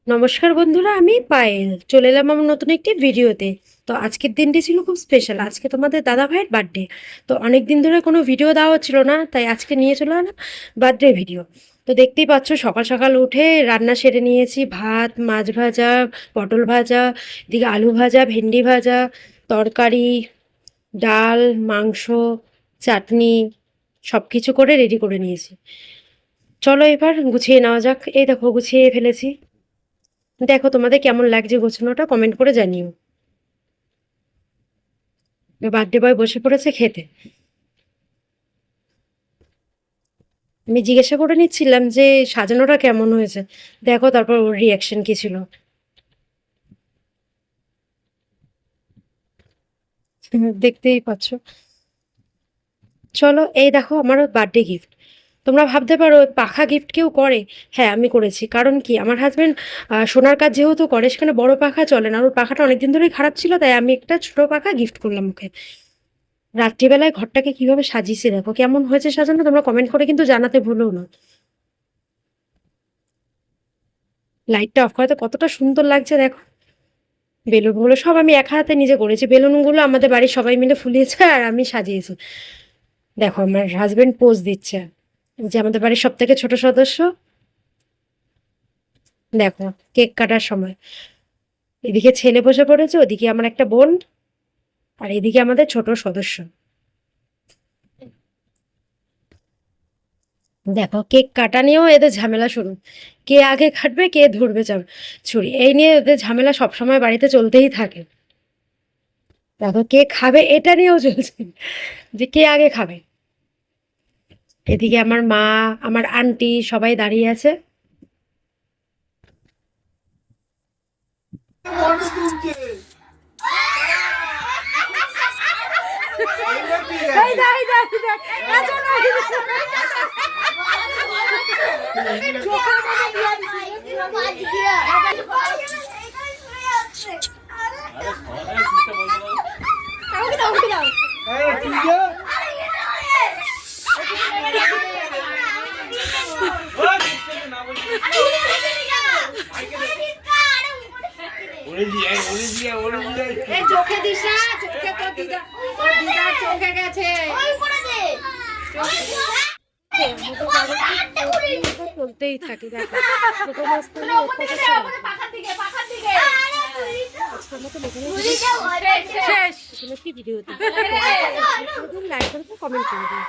নমস্কার বন্ধুরা, আমি পায়েল চলে এলাম আমার নতুন একটি ভিডিওতে। তো আজকের দিনটি ছিল খুব স্পেশাল। আজকে তোমাদের দাদা ভাইয়ের বার্থডে। তো অনেক দিন ধরে কোনো ভিডিও দেওয়া হচ্ছিল না, তাই আজকে নিয়ে চলে এলাম বার্থডে ভিডিও। তো দেখতেই পাচ্ছ, সকাল সকাল উঠে রান্না সেরে নিয়েছি। ভাত, মাছ ভাজা, পটল ভাজা, এদিকে আলু ভাজা, ভেন্ডি ভাজা, তরকারি, ডাল, মাংস, চাটনি সব কিছু করে রেডি করে নিয়েছি। চলো এবার গুছিয়ে নেওয়া যাক। এই দেখো গুছিয়ে ফেলেছি। দেখো তোমাদের কেমন লাগছে গোছানোটা, কমেন্ট করে জানিও। বার্থডে বয় বসে পড়েছে খেতে। আমি জিজ্ঞাসা করে নিচ্ছিলাম যে সাজানোটা কেমন হয়েছে। দেখো তারপর ওর রিয়াকশন কি ছিল। দেখতেই পাচ্ছ। চলো এই দেখো আমার বার্থডে গিফট। তোমরা ভাবতে পারো পাখা গিফট কেউ করে। হ্যাঁ, আমি করেছি। কারণ কি, আমার হাজবেন্ড সোনার কাজ যেহেতু করে, সেখানে বড় পাখা চলে না। ওর পাখাটা অনেকদিন ধরেই খারাপ ছিল, তাই আমি একটা ছোট পাখা গিফট করলাম ওকে। রাত্রিবেলায় ঘরটাকে কিভাবে সাজিয়েছি দেখো। কেমন হয়েছে সাজানো তোমরা কমেন্ট করে কিন্তু জানাতে ভুলো না। লাইটটা অফ করাতে কতটা সুন্দর লাগছে দেখো। বেলুনগুলো সব আমি একা হাতে নিজে করেছি। বেলুনগুলো আমাদের বাড়ির সবাই মিলে ফুলিয়েছে আর আমি সাজিয়েছি। দেখো আমার হাজবেন্ড পোজ দিচ্ছে, যে আমাদের বাড়ির সব থেকে ছোট সদস্য। দেখো কেক কাটার সময় এদিকে ছেলে বসে পড়েছে, ওদিকে আমার একটা বোন, আর এদিকে আমাদের ছোট সদস্য। দেখো কেক কাটা নিয়েও এদের ঝামেলা শুরু। কে আগে কাটবে, কে ধরবে ছুরি, এই নিয়ে এদের ঝামেলা সবসময় বাড়িতে চলতেই থাকে। দেখো কে খাবে এটা নিয়েও চলছে, যে কে আগে খাবে। এদিকে আমার মা, আমার আন্টি সবাই দাঁড়িয়ে আছে। চোখে দিস না, চোখে তো দিদা, দিদার চোখে গেছে। চলতেই থাকে। দেখো ছোট মাঝখানে শেষ। কি ভিডিও লাইক করে কমেন্ট করে দিও।